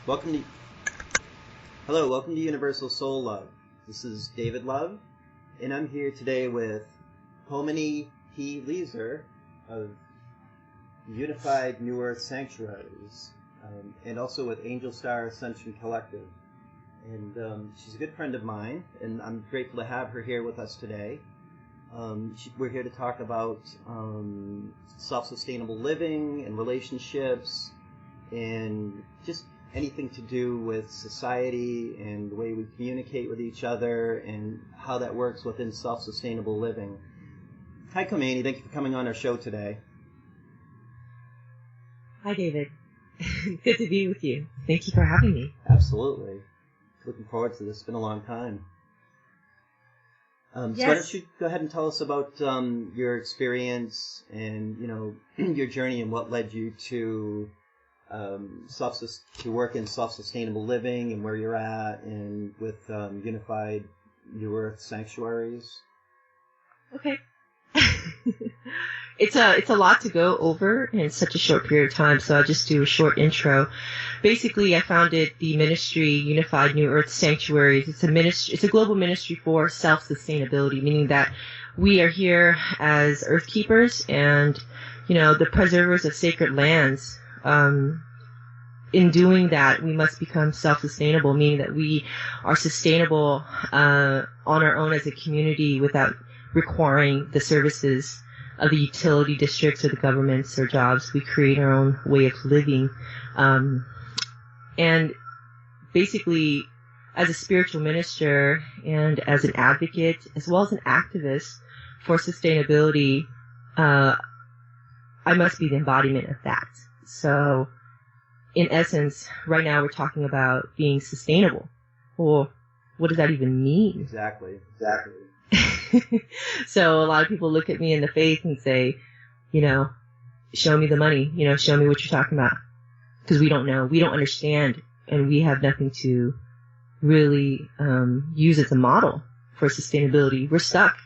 Welcome to welcome to Universal Soul Love. This is David Love, and I'm here today with Kommany P. Leeser of Unified New Earth Sanctuaries, and also with Angel Star Ascension Collective. And she's a good friend of mine, and I'm grateful to have her here with us today. We're here to talk about self-sustainable living and relationships, and just anything to do with society and the way we communicate with each other and how that works within self-sustainable living. Hi, Kommany. Thank you for coming on our show today. Hi, David. Good to be with you. Thank you for having me. Absolutely. Looking forward to this. It's been a long time. Yes. So why don't you go ahead and tell us about your experience and, your journey and what led you to work in self-sustainable living and where you're at and with Unified New Earth Sanctuaries. Okay. It's a lot to go over in such a short period of time, so I'll just do a short intro. Basically, I founded the ministry Unified New Earth Sanctuaries. It's a global ministry for self-sustainability, meaning that we are here as earth keepers and, the preservers of sacred lands. In doing that, we must become self-sustainable, meaning that we are sustainable on our own as a community without requiring the services of the utility districts or the governments or jobs. We create our own way of living. And basically, as a spiritual minister and as an advocate, as well as an activist for sustainability, I must be the embodiment of that. So, in essence, right now we're talking about being sustainable. Well, what does that even mean? Exactly. So a lot of people look at me in the face and say, show me the money, show me what you're talking about. Because we don't know, we don't understand, and we have nothing to really use as a model for sustainability. We're stuck.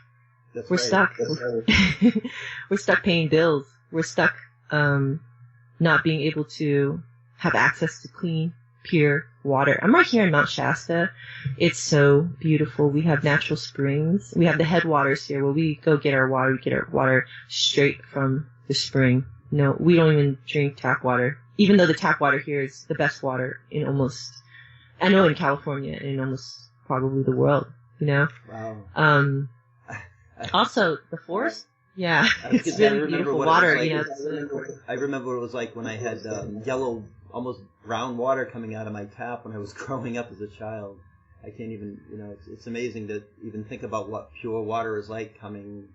That's We're right. stuck. That's right. We're stuck paying bills. We're stuck not being able to have access to clean, pure water. I'm right here in Mount Shasta. It's so beautiful. We have natural springs. We have the headwaters here where we go get our water. We get our water straight from the spring. No, we don't even drink tap water, even though the tap water here is the best water in in California and in almost probably the world, Wow. Also, the forest. Yeah, it's really beautiful water. I remember what it was like when I had yellow, almost brown water coming out of my tap when I was growing up as a child. I can't even, it's amazing to even think about what pure water is like coming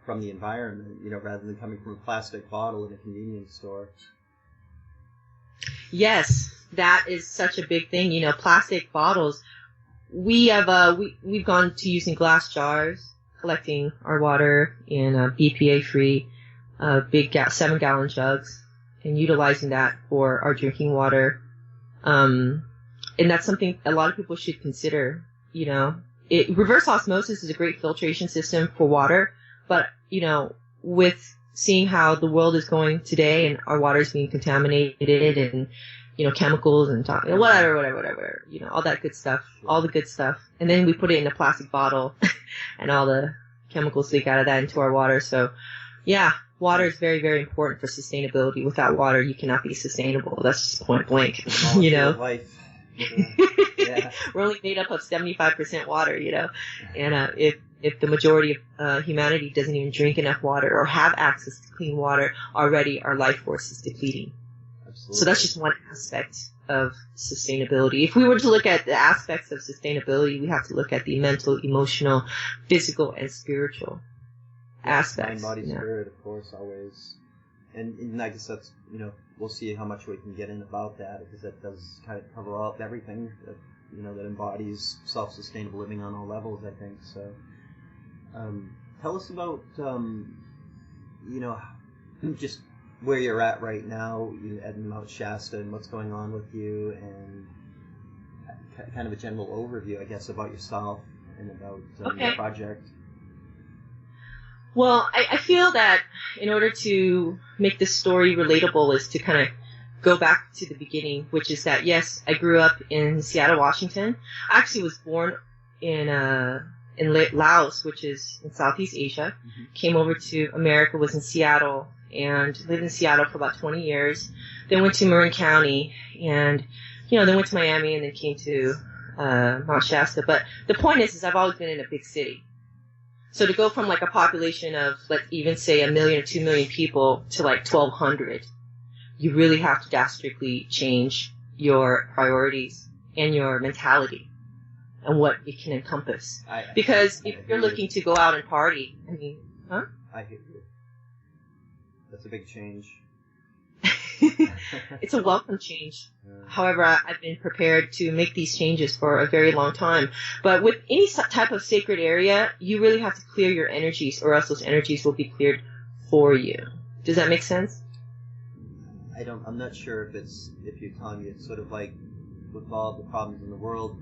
from the environment, rather than coming from a plastic bottle in a convenience store. Yes, that is such a big thing. Plastic bottles. We have we've gone to using glass jars, collecting our water in BPA-free big 7-gallon jugs and utilizing that for our drinking water. And that's something a lot of people should consider. Reverse osmosis is a great filtration system for water, but, with seeing how the world is going today and our water is being contaminated and, chemicals and whatever, all that good stuff, all the good stuff. And then we put it in a plastic bottle and all the chemicals leak out of that into our water. So, yeah, water is very, very important for sustainability. Without water, you cannot be sustainable. That's just point blank, Life. Yeah. We're only made up of 75% water, and if the majority of humanity doesn't even drink enough water or have access to clean water, already our life force is depleting. Absolutely. So that's just one aspect of sustainability. If we were to look at the aspects of sustainability, we have to look at the mental, emotional, physical, and spiritual aspects. Mind, body, spirit, of course, always. And I guess that's, we'll see how much we can get in about that, because that does kind of cover up everything that, that embodies self-sustainable living on all levels, I think. So, tell us about, just where you're at right now at Mount Shasta and what's going on with you, and kind of a general overview, I guess, about yourself and about your project. Well, I feel that in order to make this story relatable is to kind of go back to the beginning, which is that, yes, I grew up in Seattle, Washington. I actually was born in Laos, which is in Southeast Asia. Mm-hmm. Came over to America, was in Seattle, and lived in Seattle for about 20 years. Then went to Marin County, and, then went to Miami, and then came to Mount Shasta. But the point is I've always been in a big city. So to go from like a population of, let's even say 1 million or 2 million people to like 1,200, you really have to drastically change your priorities and your mentality and what it can encompass. Because if you're looking to go out and party, I mean, huh? I hear you. That's a big change. It's a welcome change. However, I've been prepared to make these changes for a very long time. But with any type of sacred area, you really have to clear your energies, or else those energies will be cleared for you. Does that make sense? I'm not sure if you're telling me it's sort of like with all the problems in the world,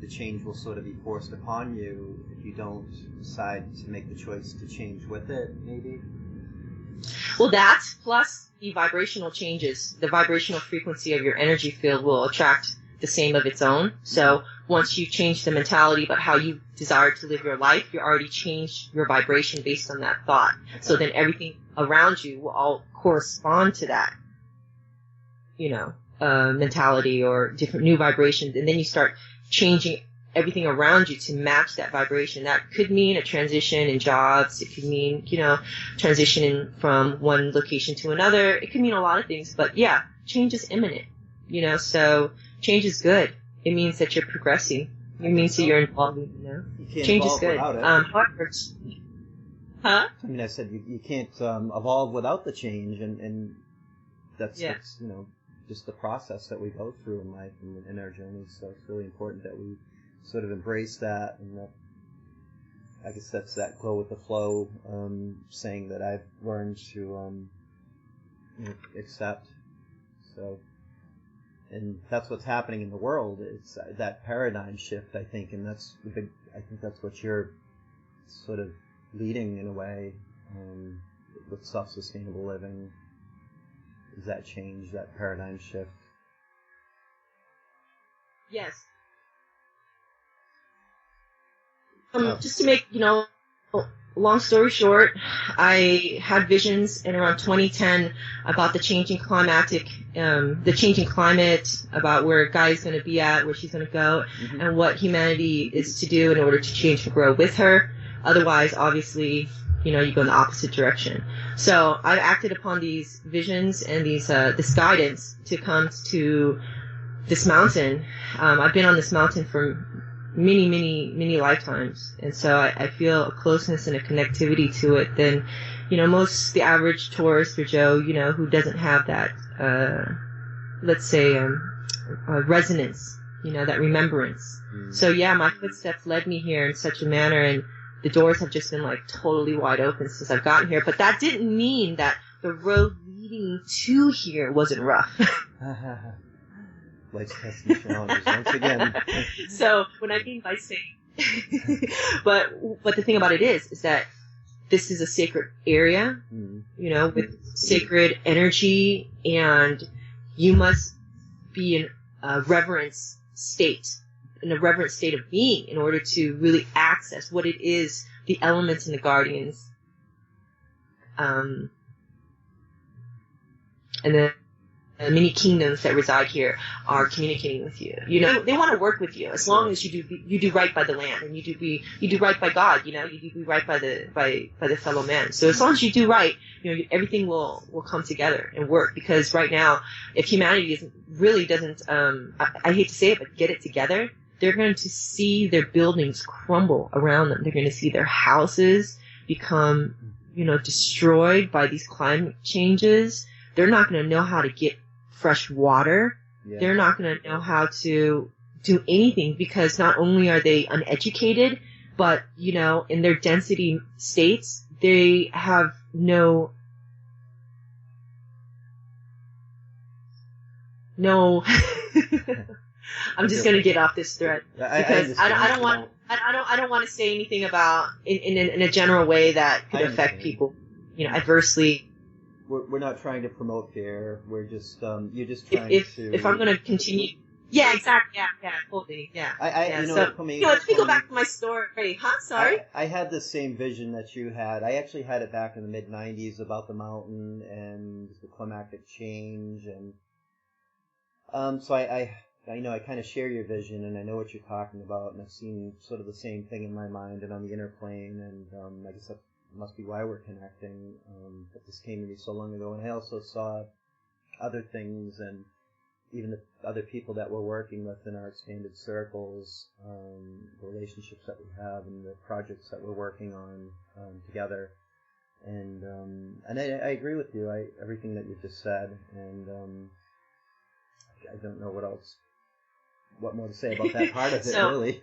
the change will sort of be forced upon you if you don't decide to make the choice to change with it, maybe? Well, that plus the vibrational changes, the vibrational frequency of your energy field will attract the same of its own. So once you change the mentality about how you desire to live your life, you already changed your vibration based on that thought. Okay. So then everything around you will all correspond to that, mentality or different new vibrations. And then you start changing everything around you to match that vibration. That could mean a transition in jobs. It could mean, transitioning from one location to another. It could mean a lot of things. But yeah, change is imminent, so change is good. It means that you're progressing. It means that you're involved, You can't change evolve is good. Without it. However, huh? I mean, I said you can't evolve without the change, and that's just the process that we go through in life and in our journey. So it's really important that we sort of embrace that, and that, I guess that's that go with the flow saying that I've learned to accept. So, and that's what's happening in the world. It's that paradigm shift, I think, and that's the big. I think that's what you're sort of leading in a way with self-sustainable living. Is that change, that paradigm shift? Yes. Just to make, long story short, I had visions in around 2010 about the changing climate, about where Gaia's going to be at, where she's going to go, mm-hmm. and what humanity is to do in order to change and grow with her. Otherwise, obviously, you go in the opposite direction. So I acted upon these visions and this guidance to come to this mountain. I've been on this mountain for many, many, many lifetimes. And so I feel a closeness and a connectivity to it than, the average tourist or Joe, who doesn't have that, let's say, resonance, that remembrance. Mm. So yeah, my footsteps led me here in such a manner, and the doors have just been like totally wide open since I've gotten here. But that didn't mean that the road leading to here wasn't rough. Life's testing challenges once again. So what I mean by saying, but the thing about it is that this is a sacred area, with sacred energy, and you must be in a reverence state. In a reverent state of being in order to really access what it is the elements and the guardians and the many kingdoms that reside here are communicating with you. They want to work with you as long as you do right by the land, and you do right by God. You do right by the fellow man. So as long as you do right, everything will come together and work. Because right now, if humanity doesn't, I hate to say it, but get it together, they're going to see their buildings crumble around them. They're going to see their houses become, destroyed by these climate changes. They're not going to know how to get fresh water. Yeah. They're not going to know how to do anything, because not only are they uneducated, but, in their density states, they have no I'm just going to get off this thread because I don't want to say anything about in a general way that could affect people, adversely. we're not trying to promote fear. We're just you're just trying to. If I'm going to continue. Yeah, exactly. Yeah, totally. Yeah. You know, so, Kommany, let me go back to my story. Huh? Sorry? I had the same vision that you had. I actually had it back in the mid-'90s about the mountain and the climatic change. And so I know I kind of share your vision, and I know what you're talking about, and I've seen sort of the same thing in my mind and on the inner plane, and I guess that must be why we're connecting. But this came to me so long ago, and I also saw other things and even the other people that we're working with in our expanded circles, the relationships that we have and the projects that we're working on together. And I agree with you, everything that you just said, and I don't know what more to say about that part of it, really.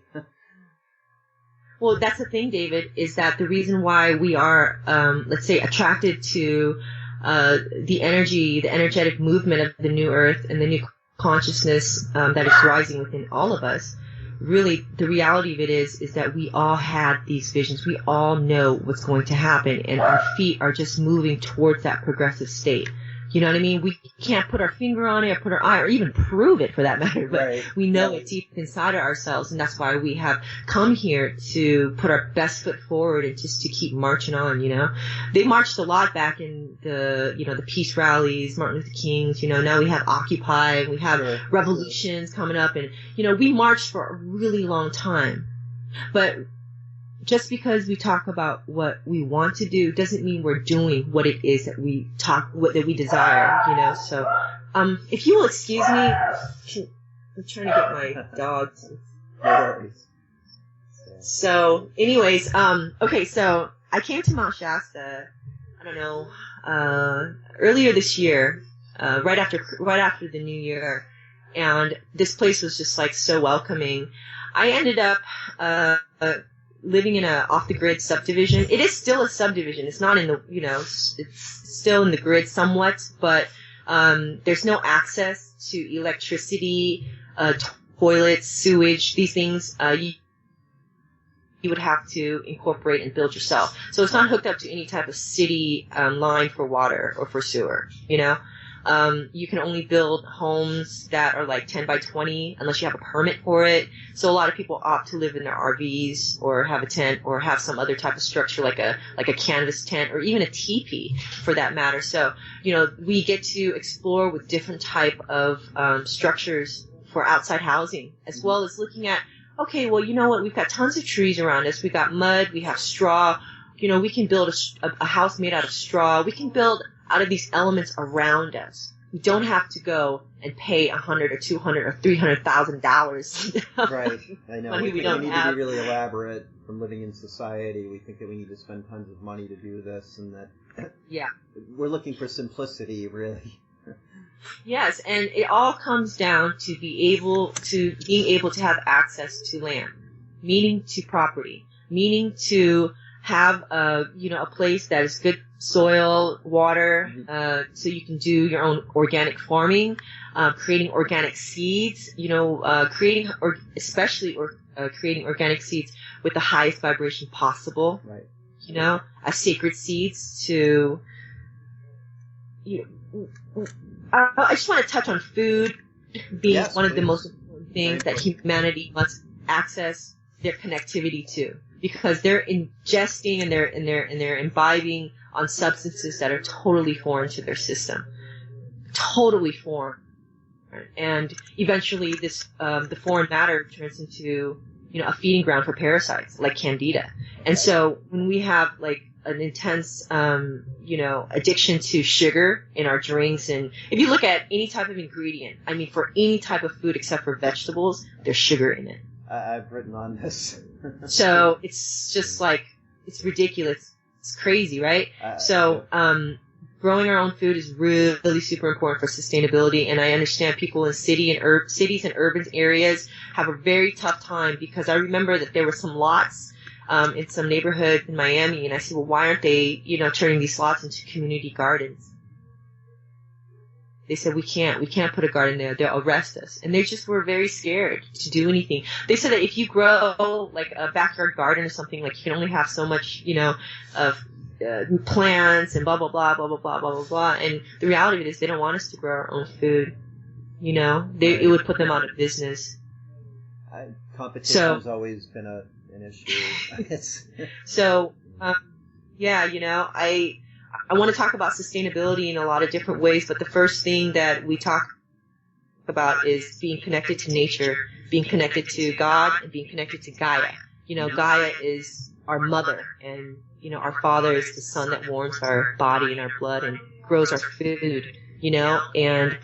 Well, that's the thing, David, is that the reason why we are, let's say, attracted to the energetic movement of the new earth and the new consciousness that is rising within all of us, really the reality of it is that we all had these visions. We all know what's going to happen, and our feet are just moving towards that progressive state. You know what I mean? We can't put our finger on it or put our eye or even prove it for that matter, but right. We know it deep inside of ourselves, and that's why we have come here to put our best foot forward and just to keep marching on, you know? They marched a lot back in the peace rallies, Martin Luther King's, now we have Occupy, we have revolutions coming up, and, we marched for a really long time. But just because we talk about what we want to do doesn't mean we're doing what it is that we desire, So, if you will excuse me, I'm trying to get my dogs. No worries. So, anyways, okay, so I came to Mount Shasta, I don't know, earlier this year, right after the new year, and this place was just like so welcoming. I ended up, living in a off-the-grid subdivision. It is still a subdivision. It's not in the, it's still in the grid somewhat, but there's no access to electricity, toilets, sewage, these things. You would have to incorporate and build yourself. So it's not hooked up to any type of city line for water or for sewer, You can only build homes that are like 10 by 20 unless you have a permit for it. So a lot of people opt to live in their RVs or have a tent or have some other type of structure like a canvas tent or even a teepee for that matter. So, we get to explore with different type of structures for outside housing, as well as looking at, okay, well, you know what? We've got tons of trees around us. We've got mud. We have straw. We can build a house made out of straw. We can build out of these elements around us. We don't have to go and pay $100,000 or $200,000 or $300,000. Right, I know. Money we don't need have. to be really elaborate from living in society. We think that we need to spend tons of money to do this, and that we're looking for simplicity, really. Yes, and it all comes down to being able to have access to land, meaning to property, meaning to have a place that is good soil, water, so you can do your own organic farming, creating organic seeds, creating organic seeds with the highest vibration possible, right? As sacred seeds to, I just want to touch on food being one of the most important things that humanity must access their connectivity to, because they're ingesting and they're imbibing on substances that are totally foreign to their system, totally foreign, and eventually this the foreign matter turns into a feeding ground for parasites like Candida. And so when we have like an intense addiction to sugar in our drinks, and if you look at any type of ingredient, I mean for any type of food except for vegetables, there's sugar in it. I've written on this. So it's just like, it's ridiculous. It's crazy, right? So growing our own food is really super important for sustainability, and I understand people in cities and urban areas have a very tough time, because I remember that there were some lots in some neighborhood in Miami, and I said, well, why aren't they, turning these lots into community gardens? They said, we can't put a garden there. They'll arrest us. And they just were very scared to do anything. They said that if you grow like a backyard garden or something, like you can only have so much, of plants and blah, blah, blah, blah, blah, blah, blah, blah, blah. And the reality of it is they don't want us to grow our own food. You know, it would put them out of business. Competition has always been an issue. So, yeah, you know, I want to talk about sustainability in a lot of different ways, but the first thing that we talk about is being connected to nature, being connected to God, and being connected to Gaia. You know, Gaia is our mother, and, you know, our father is the sun that warms our body and our blood and grows our food, you know, and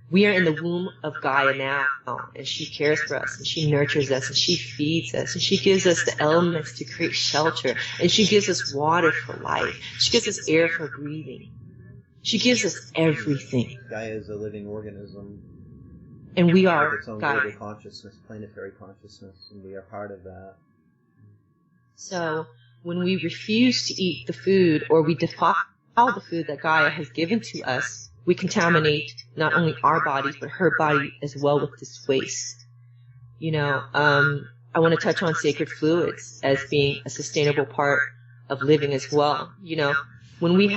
we are in the womb of Gaia now, and she cares for us, and she nurtures us, and she feeds us, and she gives us the elements to create shelter, and she gives us water for life. She gives us air for breathing. She gives us everything. Gaia is a living organism. And we are its own Gaia. global consciousness, planetary consciousness, and we are part of that. So when we refuse to eat the food, or we defile the food that Gaia has given to us, we contaminate not only our bodies, but her body as well with this waste. You know, I want to touch on sacred fluids as being a sustainable part of living as well. You know, when we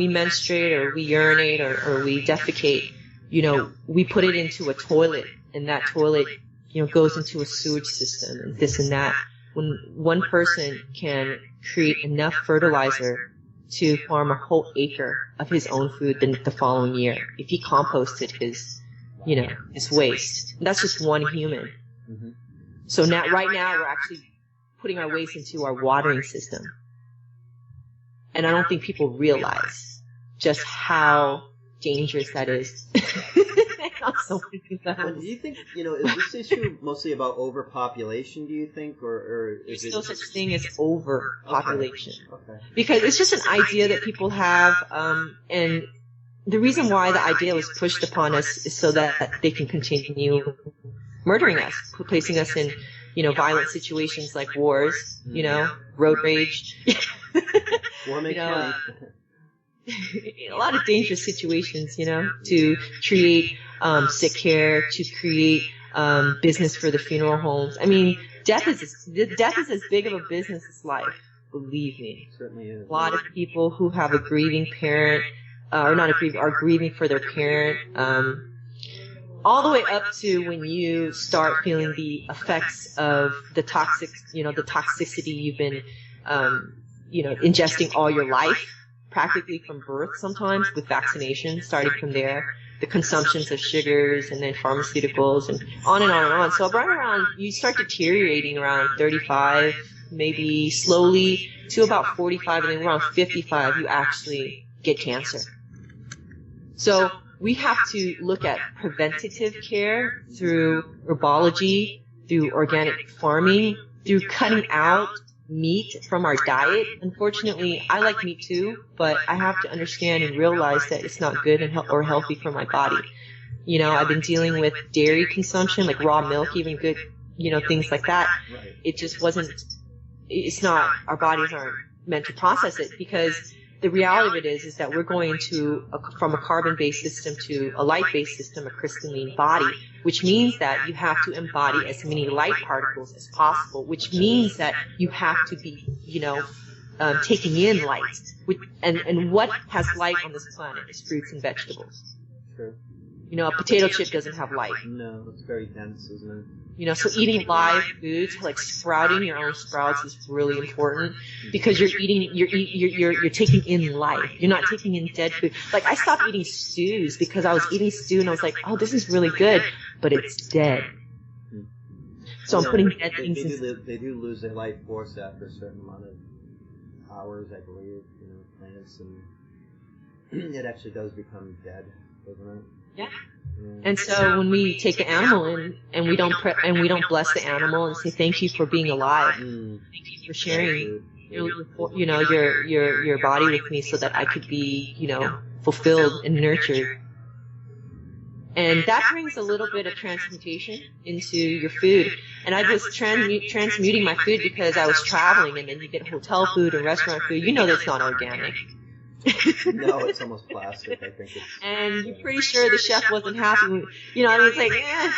menstruate or we urinate or we defecate, you know, we put it into a toilet, and that toilet, you know, goes into a sewage system and this and that. When one person can create enough fertilizer to farm a whole acre of his own food the following year, if he composted his, you know, his waste. And that's just one human. Mm-hmm. So right now we're actually putting our waste into our watering system. And I don't think people realize just how dangerous that is. Well, do you think, you know, is this issue mostly about overpopulation, do you think, or is There's no such thing as overpopulation. Okay. Because it's just an idea that people have, and the reason why the idea was pushed upon us is so that they can continue murdering us, placing us in, you know, violent situations like wars, you know, road rage. War makes money. A lot of dangerous situations, you know, to create sick care, to create business for the funeral homes. I mean, death is as big of a business as life. Believe me. It certainly is. A lot of people who have a grieving parent, or not a grieving, are grieving for their parent. All the way up to when you start feeling the effects of the toxicity you've been, you know, ingesting all your life. Practically from birth sometimes, with vaccination, starting from there, the consumptions of sugars and then pharmaceuticals and on and on and on. So right around, you start deteriorating around 35, maybe slowly to about 45, and then around 55 you actually get cancer. So we have to look at preventative care through herbology, through organic farming, through cutting out meat from our diet. Unfortunately, I like meat too, but I have to understand and realize that it's not good or healthy for my body. You know, I've been dealing with dairy consumption, like raw milk, even good, you know, things like that. Right. It just it's not, our bodies aren't meant to process it, because the reality of it is that we're going from a carbon-based system to a light-based system, a crystalline body, which means that you have to embody as many light particles as possible, which means that you have to be, you know, taking in light. And what has light on this planet is fruits and vegetables. Sure. You know, a potato chip doesn't have light. No, it's very dense, isn't it? You know, so eating live foods, like sprouting your own sprouts, is really important, because you're taking in life. You're not taking in dead food. Like, I stopped eating stews because I was eating stew and I was like, oh, this is really good, but it's dead. So I'm putting dead things in. They do lose their life force after a certain amount of hours, I believe. You know, plants, and it actually does become dead, doesn't it? Yeah. And so when we take the animal in and we don't bless the animal and say thank you for being alive, thank you for sharing your body with me so that I could be, you know, fulfilled and nurtured. And that brings a little bit of transmutation into your food. And I was transmuting my food because I was traveling, and then you get hotel food and restaurant food. You know that's not organic. No, it's almost plastic, I think. And you're pretty sure the chef wasn't happy with, you know, I mean, it's like,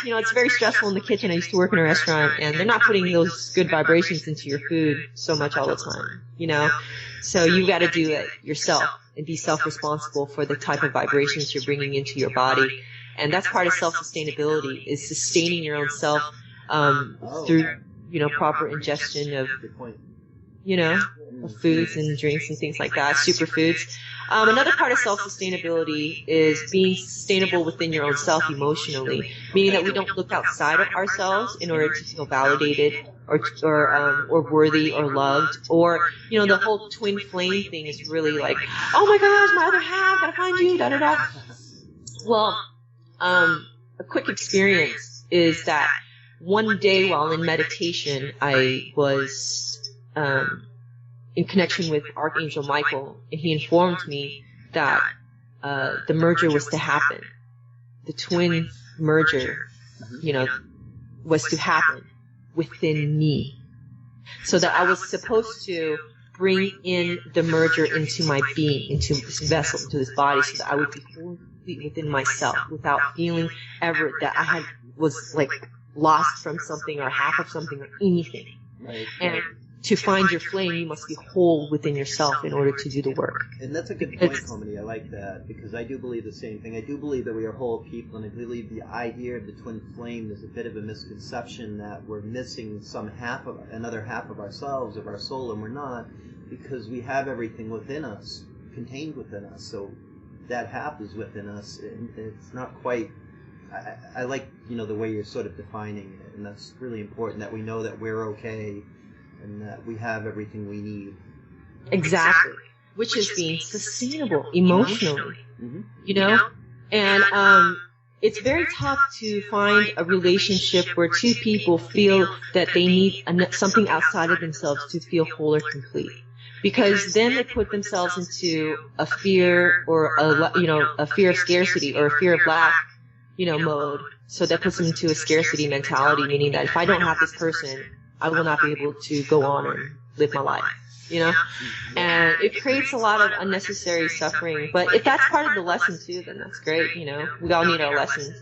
you know, it's very stressful in the kitchen. I used to work in a restaurant, and they're not putting those good vibrations into your food so much all the time, you know. So you got to do it yourself and be self-responsible for the type of vibrations you're bringing into your body. And that's part of self-sustainability, is sustaining your own self through, proper ingestion of, of foods and drinks and things like that, superfoods. Another part of self-sustainability is being sustainable within your own self emotionally, meaning that we don't look outside of ourselves in order to feel validated or worthy or loved, or, the whole twin flame thing is really like, oh my gosh, my other half, gotta find you, da da da. Well, a quick experience is that one day while in meditation, I was in connection with Archangel Michael, and he informed me that the merger was to happen. The twin merger, was to happen within me. So that I was supposed to bring in the merger into my being, into this vessel, into this body, so that I would be fully within myself without feeling ever that I was like lost from something or half of something or anything. Right. And to find your flame, you must be whole within yourself in order to do the work. And that's a good point, Kommany. I like that, because I do believe the same thing. I do believe that we are whole people, and I believe the idea of the twin flame is a bit of a misconception that we're missing another half of ourselves, of our soul, and we're not, because we have everything within us, contained within us. So that half is within us, and it's not quite. I like, the way you're sort of defining it, and that's really important, that we know that we're okay and that we have everything we need. Exactly. Which is being sustainable emotionally, And it's very tough to find a relationship where two people feel that they need something outside of themselves to feel whole or complete. Because then they put themselves into a fear or a fear of scarcity or a fear of lack, mode. So that puts them into a scarcity mentality, meaning that if I don't have this person, I will not be able to go on and live my life, And it creates a lot of unnecessary suffering. But if that's part of the lesson too, then that's great, We all need our lessons.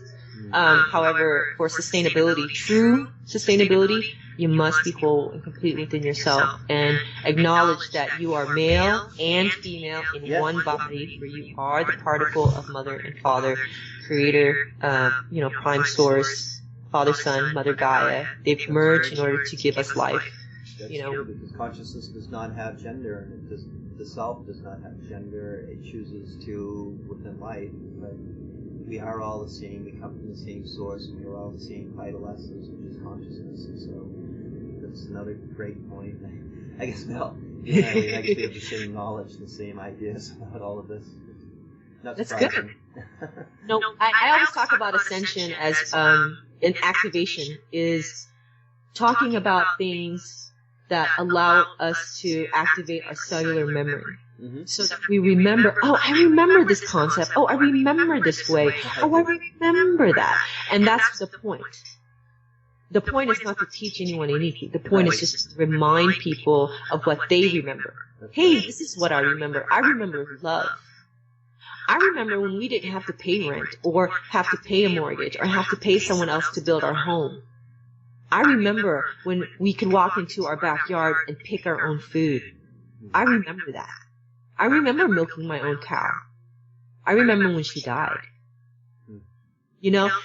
However, for sustainability, true sustainability, you must be whole and complete within yourself and acknowledge that you are male and female in one body, where you are the particle of Mother and Father, Creator, Prime Source, Father, Son, Mother Gaia. They've merged in order to give us life. That's true, because consciousness does not have gender, and the self does not have gender. It chooses to within life, but we are all the same. We come from the same source, and we are all the same vital essence, which is consciousness. And so that's another great point. I guess we actually have the same knowledge, the same ideas about all of this. Not that's surprising. Good. No, I always talk about ascension as an activation, is talking about things that allow us to activate our cellular memory. Mm-hmm. So that we remember, oh, I remember this concept. Oh, I remember this way. Oh, I remember that. And that's the point. The point is not to teach anyone anything. The point is just to remind people of what they remember. Hey, this is what I remember. I remember love. I remember when we didn't have to pay rent or have to pay a mortgage or have to pay someone else to build our home. I remember when we could walk into our backyard and pick our own food. I remember that. I remember milking my own cow. I remember when she died.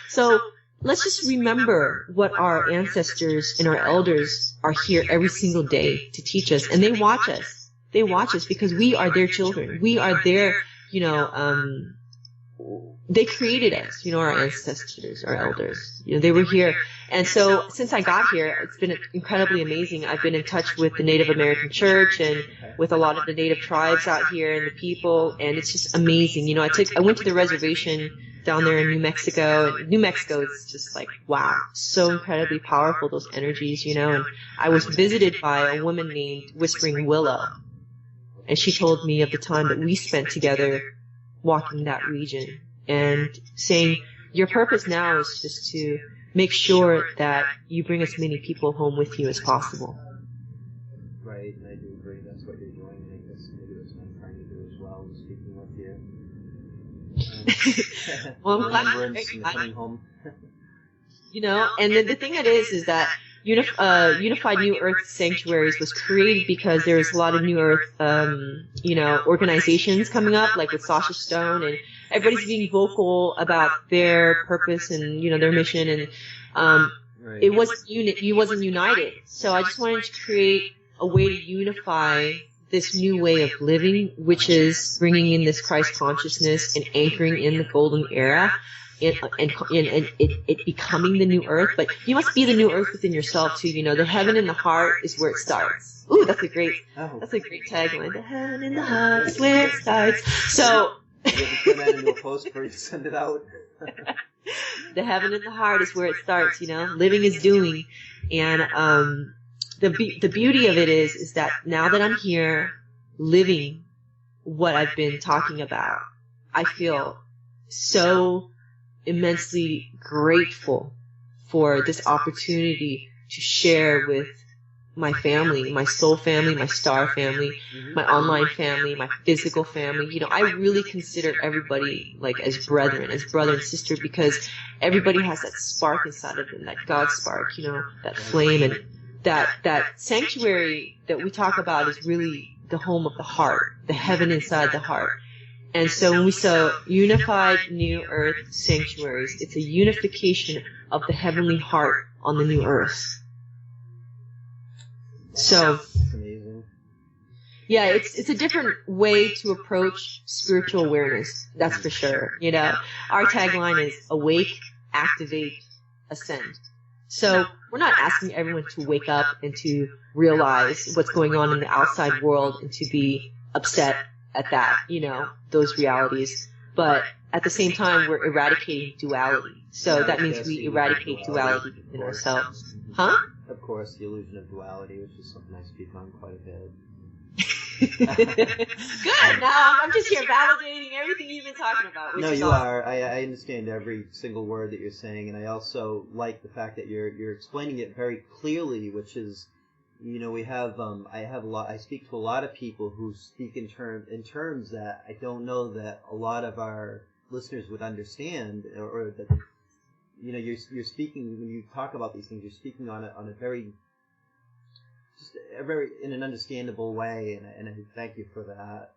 So let's just remember what our ancestors and our elders are here every single day to teach us. And they watch us. They watch us because we are their children. We are their, they created us, our ancestors, our elders. They were here. And so since I got here, it's been incredibly amazing. I've been in touch with the Native American Church and with a lot of the Native tribes out here and the people, and it's just amazing. I went to the reservation down there in New Mexico, and New Mexico is just like, wow, so incredibly powerful, those energies, and I was visited by a woman named Whispering Willow, and she told me of the time that we spent together walking that region and saying, your purpose now is just to make sure that you bring as many people home with you as possible. Right, and I do agree. That's what you're doing. I guess maybe that's what I'm trying to do as well, speaking with you. Well, I'm glad coming home. and then the thing it is that Unified New Earth Sanctuaries was created because there's a lot of New Earth, organizations coming up, like with Sasha Stone, and everybody's being vocal about their purpose and, their mission, and, Right. it wasn't united. So I just wanted to create a way to unify this new way of living, which is bringing in this Christ consciousness and anchoring in the golden era, and it becoming the new earth. But you must be the new earth within yourself too. The heaven in the heart is where it starts. Ooh, that's a great tagline. The heaven in the heart is where it starts. So. You ever turn that into a post for it to send it out? The heaven in the heart is where it starts. Living is doing, and the beauty of it is that now that I'm here living what I've been talking about, I feel so immensely grateful for this opportunity to share with my family, my soul family, my star family, my online family, my physical family. I really consider everybody like as brethren, as brother and sister, because everybody has that spark inside of them, that God spark, that flame. And that sanctuary that we talk about is really the home of the heart, the heaven inside the heart. And so when we say unified New Earth sanctuaries, it's a unification of the heavenly heart on the new earth. So, That's amazing. yeah, it's a different way to approach spiritual awareness, that's for sure. Our tagline is awake, activate, ascend. So we're not asking everyone to wake up and to realize what's going on in the outside world and to be upset at that, those realities. But at the same time, we're eradicating duality. So that means we eradicate duality in ourselves. Huh? Of course, the illusion of duality, which is something I speak on quite a bit. Good. Now I'm just here validating everything you've been talking about. Which No, is you awesome. are. I understand every single word that you're saying, and I also like the fact that you're explaining it very clearly, which is, we have I speak to a lot of people who speak in terms that I don't know that a lot of our listeners would understand, or that you're speaking, when you talk about these things, you're speaking on a very in an understandable way, and I thank you for that.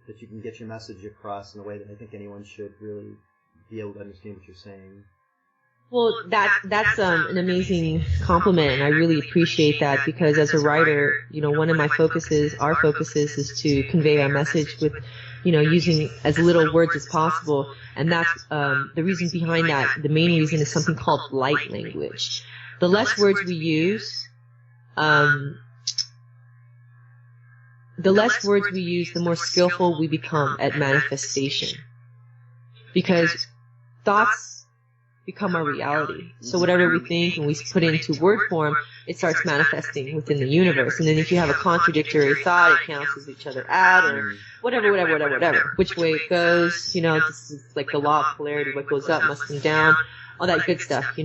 That you can get your message across in a way that I think anyone should really be able to understand what you're saying. Well, that's an amazing compliment, and I really appreciate that, because as a writer, one of our focuses is to convey our message with, using as little words as possible, and that's the reason behind that. The main reason is something called light language. The less words we use, the more skillful we become at manifestation, because thoughts become our reality. So whatever we think and we put it into word form, it starts manifesting within the universe. And then if you have a contradictory thought, it cancels each other out, or whatever. Which way it goes, this is like the law of polarity. What goes up must come down, all that good stuff,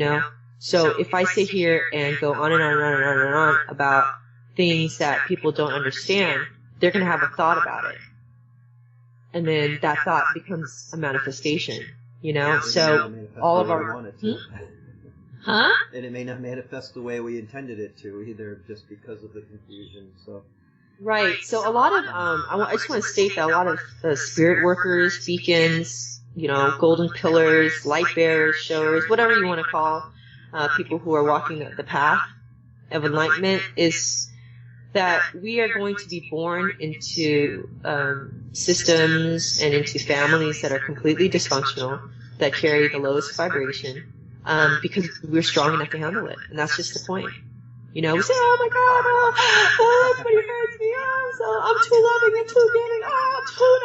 So if I sit here and go on and on and on and on and on about things that people don't understand, they're going to have a thought about it. And then that thought becomes a manifestation. So all of our... Huh? And it may not manifest the way we intended it to either, just because of the confusion. So. Right. So a lot of, I just want to state that a lot of spirit workers, beacons, golden pillars, light bearers, showers, whatever you want to call people who are walking the path of enlightenment, is that we are going to be born into systems and into families that are completely dysfunctional, that carry the lowest vibration, because we're strong enough to handle it. And that's just the point. We say, oh my God, everybody hurts me, I'm too loving, I'm too giving, I'm too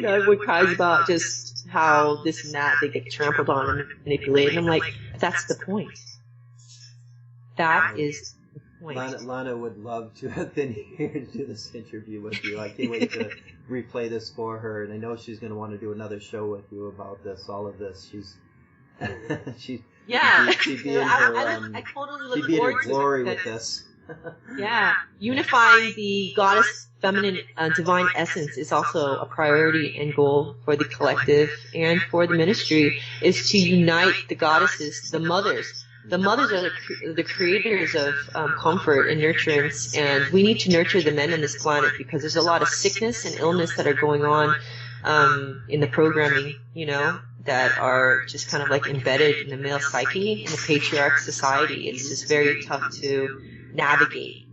nice, everyone cries about just how this and that, they get trampled on and manipulated. And I'm like, that's the point. That is the point. Lana would love to have been here to do this interview with you. I can't wait to replay this for her, and I know she's going to want to do another show with you about this, all of this. She'd be in her, I totally look she'd be in forward her to glory it. with this. Yeah, unifying the goddess feminine divine essence is also a priority and goal for the collective and for the ministry, is to unite the goddesses, the mothers, The mothers are the creators of comfort and nurturance, and we need to nurture the men on this planet because there's a lot of sickness and illness that are going on in the programming, that are just kind of like embedded in the male psyche, in the patriarch society. It's just very tough to navigate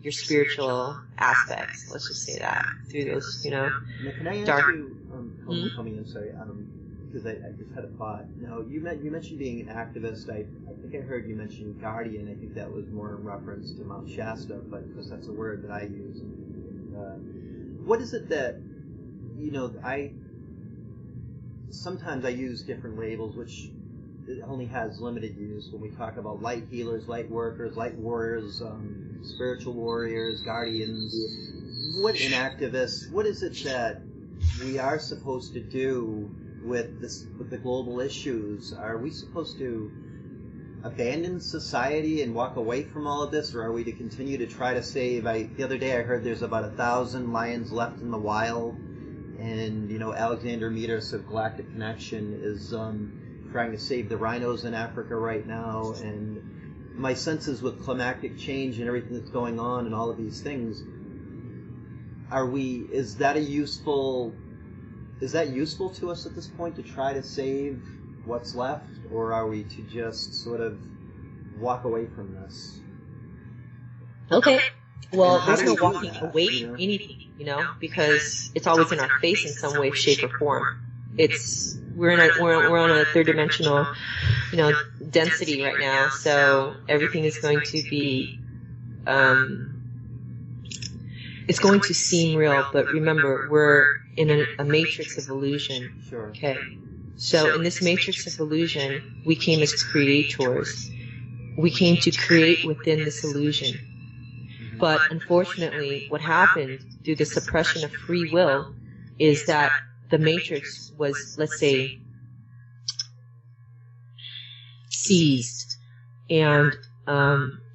your spiritual aspects, let's just say that, through those, Now, can I ask dark... you, Kommany, I'm sorry, because I just had a thought. Now, you mentioned being an activist. I think I heard you mention guardian. I think that was more in reference to Mount Shasta, but because that's a word that I use. What is it that, sometimes I use different labels, which it only has limited use when we talk about light healers, light workers, light warriors, spiritual warriors, guardians. What in activists? What is it that we are supposed to do with the global issues? Are we supposed to abandon society and walk away from all of this, or are we to continue to try to save? The other day I heard there's about 1,000 lions left in the wild, and Alexander Meters of Galactic Connection is trying to save the rhinos in Africa right now. And my sense is with climatic change and everything that's going on and all of these things, is that useful to us at this point to try to save what's left, or are we to just sort of walk away from this? Okay. Well, there's no walking away from anything, because it's always in our face in some way, shape, or form. We're on a third dimensional, density right now, so everything is going to be, it's going to seem real, but remember, we're in a matrix of illusion. Sure. Okay. So in this matrix of illusion, we came as creators. We came to create within this illusion. But unfortunately, what happened through the suppression of free will is that the matrix was, let's say, seized and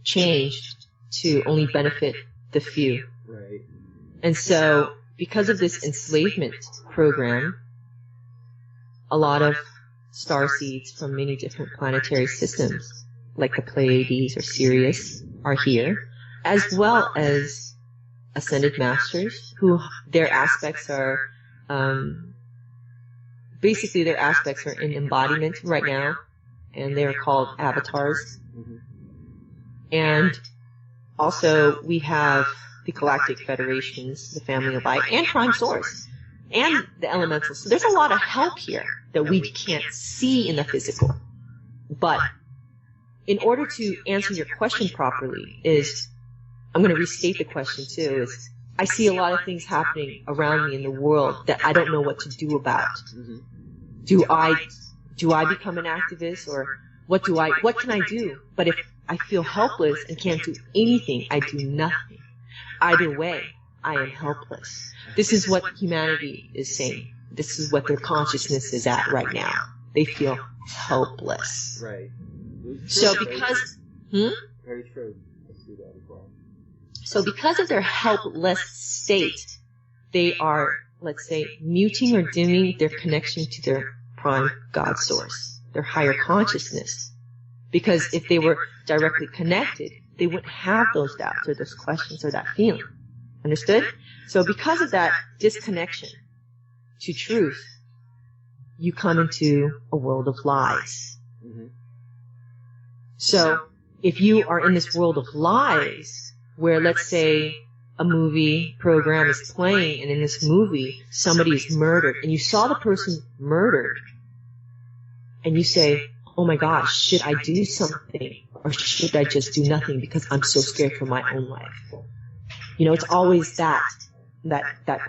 changed to only benefit the few. Right. And so, because of this enslavement program, a lot of starseeds from many different planetary systems, like the Pleiades or Sirius, are here, as well as ascended masters, who their aspects are, basically their aspects are in embodiment right now, and they're called avatars. Mm-hmm. And also, we have the Galactic Federations, the Family of Light, and Prime Source, and the Elementals. So there's a lot of help here that we can't see in the physical. But in order to answer your question properly I'm going to restate the question too, I see a lot of things happening around me in the world that I don't know what to do about. Mm-hmm. Do I become an activist, or what can I do? But if I feel helpless and can't do anything, I do nothing. Either way, I am helpless. This is what humanity is saying. This is what their consciousness is at right now. They feel helpless. Right. So because... Very true. I see that as well. So because of their helpless state, they are, let's say, muting or dimming their connection to their prime God source, their higher consciousness. Because if they were directly connected, they wouldn't have those doubts or those questions or that feeling. Understood? So because of that disconnection to truth, you come into a world of lies. Mm-hmm. So if you are in this world of lies, where let's say a movie program is playing, and in this movie somebody is murdered, and you saw the person murdered, and you say, oh my gosh, should I do something, or should I just do nothing because I'm so scared for my own life? It's always that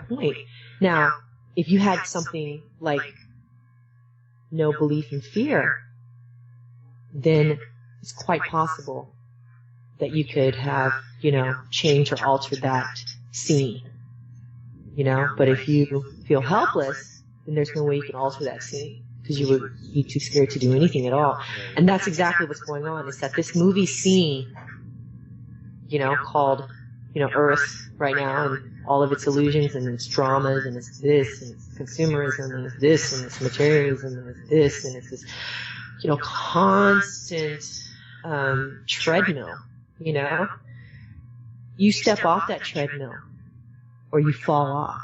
point. Now, if you had something like no belief in fear, then it's quite possible that you could have, changed or altered that scene. But if you feel helpless, then there's no way you can alter that scene, because you would be too scared to do anything at all. And that's exactly what's going on, is that this movie scene, called, Earth right now, and all of its illusions and its dramas, and it's this, and it's consumerism, and it's this, and it's materialism, and it's this, and it's this. constant treadmill, you step off that treadmill or you fall off.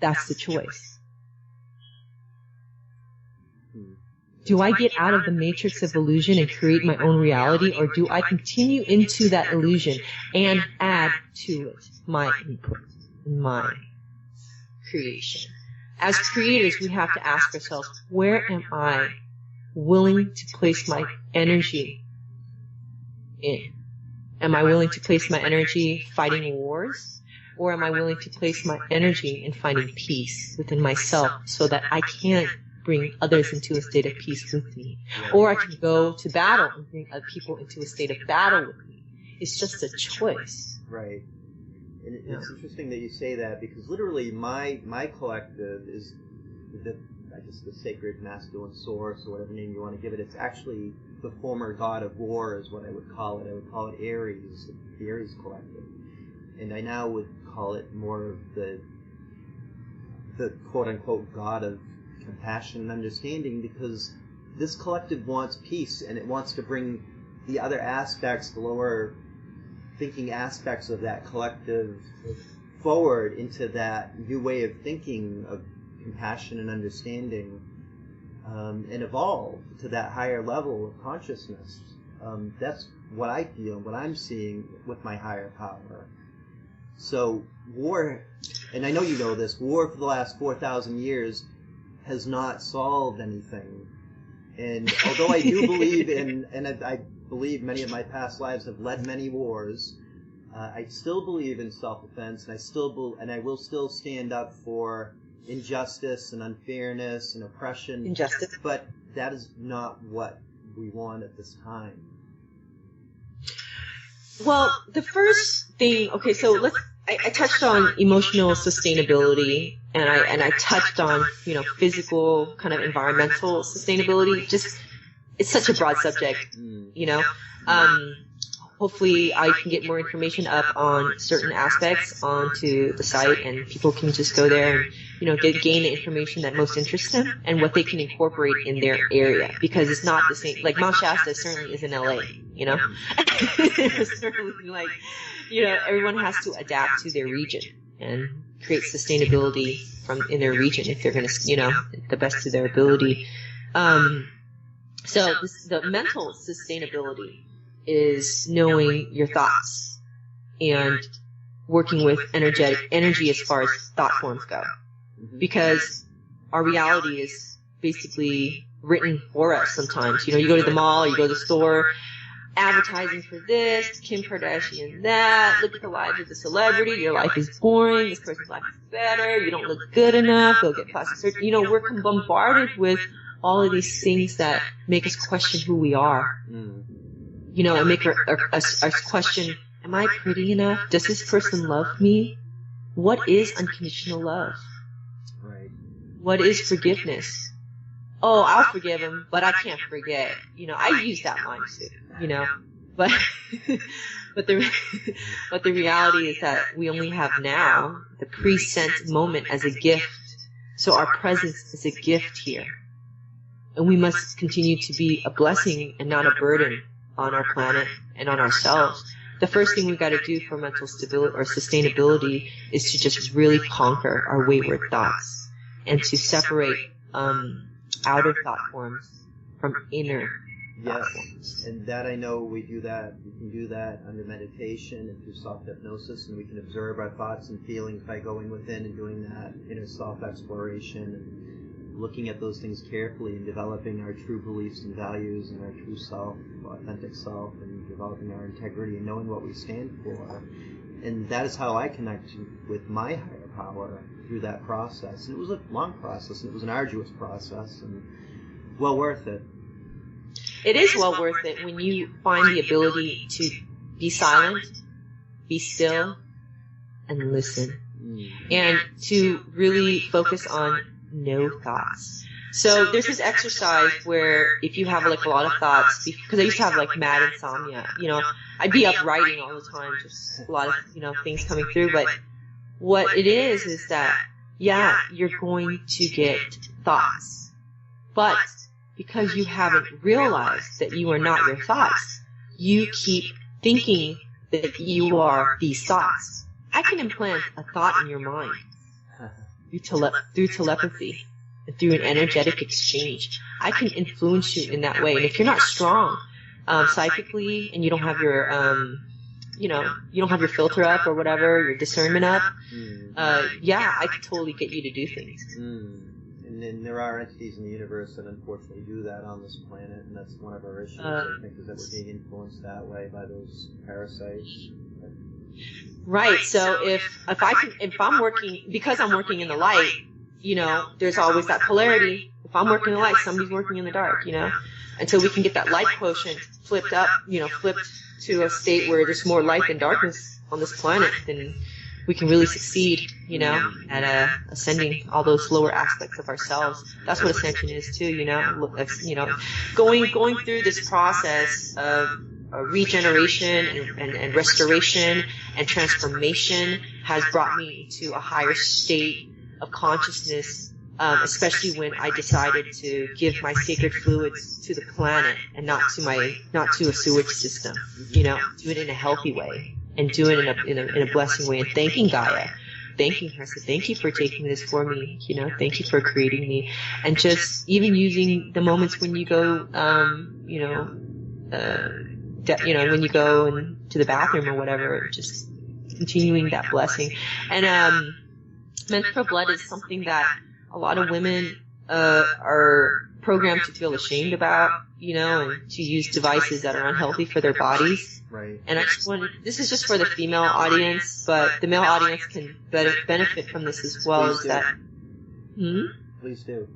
That's the choice. Do I get out of the matrix of illusion and create my own reality, or do I continue into that illusion and add to it my input, my creation? As creators, we have to ask ourselves, where am I willing to place my energy in? Am I willing to place my energy fighting wars? Or am I willing to place my energy in finding peace within myself so that I can bring others into a state of peace with me? Or I can go to battle and bring other people into a state of battle with me. It's just a choice. Right. And it's interesting that you say that, because literally my collective is the sacred masculine source, or whatever name you want to give it. It's actually the former god of war is what I would call it. I would call it Aries, the Aries collective. And I now would call it more of the quote-unquote god of compassion and understanding, because this collective wants peace, and it wants to bring the other aspects, the lower thinking aspects of that collective forward into that new way of thinking of compassion and understanding, and evolve to that higher level of consciousness. That's what I feel, what I'm seeing with my higher power. So war, and I know you know this, war for the last 4,000 years has not solved anything. And although I do believe in, and I believe many of my past lives have led many wars, I still believe in self-defense, and I will still stand up for injustice and unfairness and oppression. Injustice. But that is not what we want at this time. Well, the first thing, okay, so I touched on emotional sustainability, and I touched on, physical, kind of environmental sustainability. Just, it's such a broad subject, hopefully I can get more information up on certain aspects onto the site, and people can just go there and, gain the information that most interests them and what they can incorporate in their area, because it's not the same. Like Mount Shasta certainly is in LA, certainly everyone has to adapt to their region and create sustainability in their region if they're going to, the best of their ability. So the mental sustainability is knowing your thoughts and working with energy as far as thought forms go. Because our reality is basically written for us sometimes. You go to the mall, or you go to the store, advertising for this, Kim Kardashian that, look at the lives of the celebrity, your life is boring, this person's life is better, you don't look good enough, go get plastic surgery. We're bombarded with all of these things that make us question who we are. And make us question, am I pretty enough? Does this person love me? What is unconditional love? Right. What is forgiveness? Oh, I'll forgive him, but I can't forget. I use that line too, but, but the reality is that we only have now the present moment as a gift. So our presence is a gift here. And we must continue to be a blessing and not a burden on our planet and on ourselves. The first thing we've got to do for mental stability or sustainability is to just really conquer our wayward thoughts and to separate outer thought forms from inner thought forms. And that I know we do that. We can do that under meditation and through self-hypnosis, and we can observe our thoughts and feelings by going within and doing that inner self-exploration and looking at those things carefully and developing our true beliefs and values and our true self, authentic self, and developing our integrity and knowing what we stand for. And that is how I connect with my higher power through that process. And it was a long process, and it was an arduous process, and well worth it. It is well worth it when you find the ability to be silent, be still, and listen. And to really focus on no thoughts. So there's this exercise where if you have a lot of thoughts, because I used to have mad insomnia, I'd be up writing all the time, just a lot of, things coming through. But what it is that, you're going to get thoughts. But because you haven't realized that you are not your thoughts. You keep thinking that you are these thoughts. I can implant a thought in your mind through telepathy, through an energetic exchange. I can influence you in that way. And if you're not strong psychically, and you don't have your you don't have your filter up or whatever, your discernment up, I could totally get you to do things. And then there are entities in the universe that unfortunately do that on this planet, and that's one of our issues, I think, is that we're being influenced that way by those parasites. Right. So if I'm working, because I'm working in the light, there's always that polarity. If I'm working in the light, somebody's working in the dark, until we can get that light quotient flipped up, flipped to a state where there's more light than darkness on this planet, then we can really succeed, at ascending all those lower aspects of ourselves. That's what ascension is too, going through this process of regeneration and restoration and transformation has brought me to a higher state of consciousness, especially when I decided to give my sacred fluids to the planet and not to a sewage system. Do it in a healthy way and do it in a blessing way, and thanking Gaia, thanking her. So thank you for taking this for me. Thank you for creating me, and just even using the moments when you go, when you go to the bathroom or whatever, just continuing that blessing. And menstrual blood is something that a lot of women are programmed to feel ashamed about, and to use devices that are unhealthy for their bodies. Right. And I just this is just for the female audience, but the male audience can benefit from this as well. Please is that? Please do.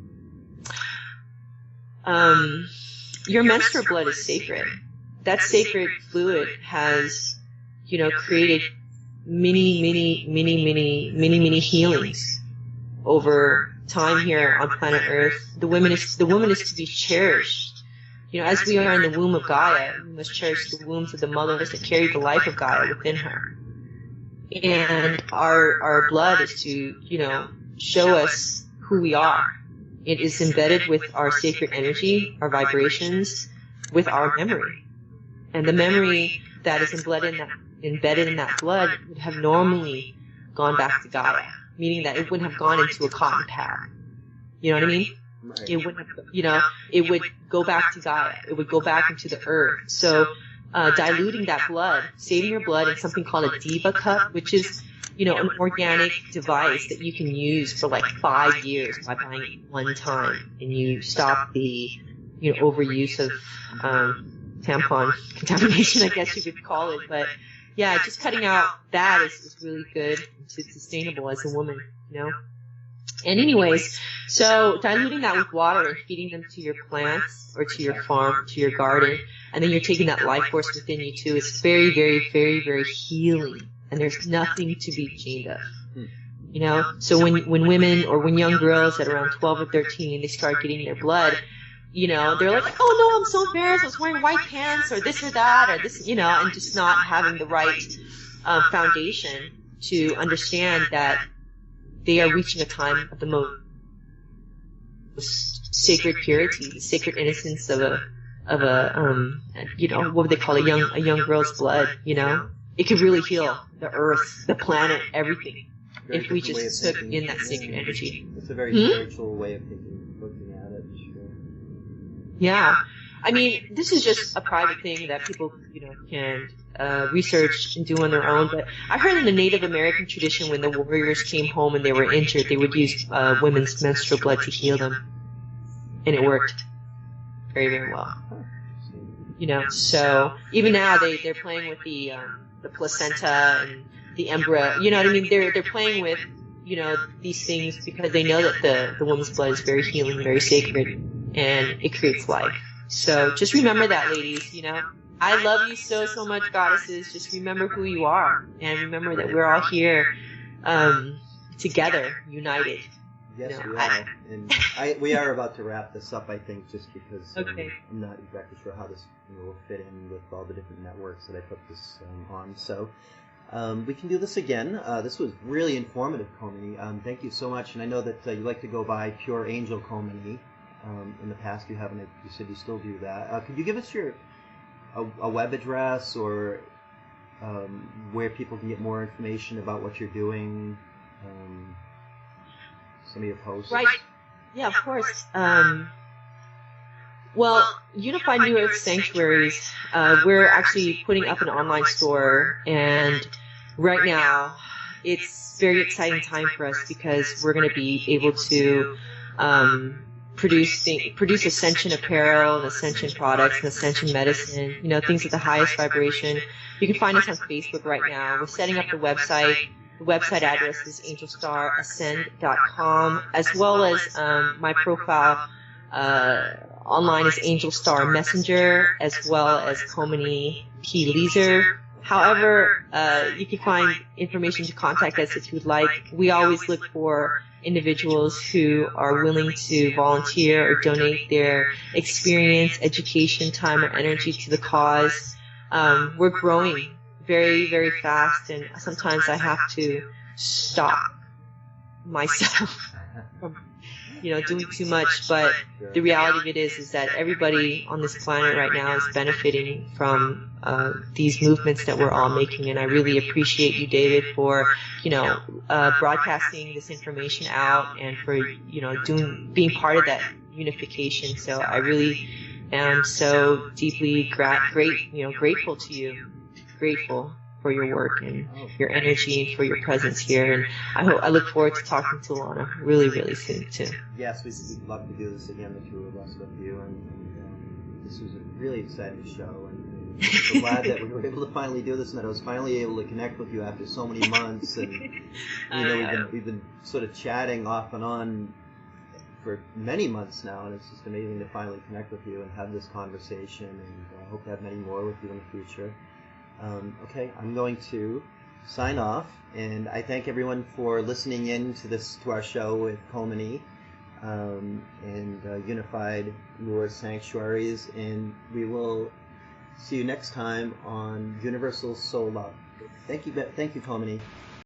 Your menstrual blood is sacred. That sacred fluid has, created many healings over time here on planet Earth. The woman is to be cherished. As we are in the womb of Gaia, we must cherish the wombs of the mothers that carry the life of Gaia within her. And our blood is to, show us who we are. It is embedded with our sacred energy, our vibrations, with our memory. And the memory that is embedded in that blood would have normally gone back to Gaia, meaning that it wouldn't have gone into a cotton pad. You know what I mean? Right. It wouldn't have, it would go back to Gaia. It would go back into the earth. So, diluting that blood, saving your blood in something called a Diva cup, which is, an organic device that you can use for like 5 years by buying it one time, and you stop the, overuse of, tampon contamination, I guess you could call it. But yeah, just cutting out that is really good. It's sustainable as a woman, And anyways, so diluting that with water and feeding them to your plants or to your farm, to your garden, and then you're taking that life force within you too. It's very, very, very, very healing, and there's nothing to be ashamed of. So when women or when young girls at around 12 or 13, they start getting their blood, they're like, oh no, I'm so embarrassed. I was wearing white pants or this or that or this, and just not having the right foundation to understand that they are reaching a time of the most sacred purity, the sacred innocence of a what would they call a young girl's blood, It could really heal the earth, the planet, everything, if we just took in that sacred energy. It's a very spiritual way of looking at it, sure. Yeah. I mean, this is just a private thing that people, can research and do on their own. But I heard in the Native American tradition, when the warriors came home and they were injured, they would use women's menstrual blood to heal them, and it worked very, very well. So even now they're playing with the placenta and the embryo. You know what I mean? They're playing with these things because they know that the woman's blood is very healing, very sacred, and it creates life. So just remember that, ladies, I love you so, so much, goddesses. Just remember who you are, and remember that we're all here, together, united. Yes, we are. And we are about to wrap this up, I think, just because Okay. I'm not exactly sure how this will fit in with all the different networks that I put this on. So we can do this again. This was really informative, Kommany. Thank you so much. And I know that you like to go by Pure Angel Kommany. In the past, you haven't. You said you still do that. Could you give us a web address or where people can get more information about what you're doing? Some of your posts. Right. Yeah, of course. Well, Unified New Earth Sanctuaries, we're actually putting up an online store, and right now it's very exciting time for us because we're going to be able to produce Ascension apparel and Ascension products and Ascension medicine, things at the highest vibration. You can find us on Facebook right now. We're setting up the website. The website address is angelstarscend.com, as well as my profile online is Angel Star Messenger, as well as Kommany Leaser. However, you can find information to contact us if you'd like. We always look for individuals who are willing to volunteer or donate their experience, education, time, or energy to the cause. We're growing very, very fast, and sometimes I have to stop myself from doing too much, but the reality of it is that everybody on this planet right now is benefiting from these movements that we're all making, and I really appreciate you, David, for broadcasting this information out and for being part of that unification. So I really am so deeply grateful to you, grateful for your work and your energy and for your presence here. And I look forward to talking to Lana really, really soon too. Yes, we'd love to do this again, the two of us with you. And this was a really exciting show. And I'm so glad that we were able to finally do this and that I was finally able to connect with you after so many months. And we've been sort of chatting off and on for many months now, and it's just amazing to finally connect with you and have this conversation. And I hope to have many more with you in the future. Okay, I'm going to sign off, and I thank everyone for listening in to our show with Kommany and Unified New Earth Sanctuaries, and we will see you next time on Universal Soul Love. Thank you, Kommany.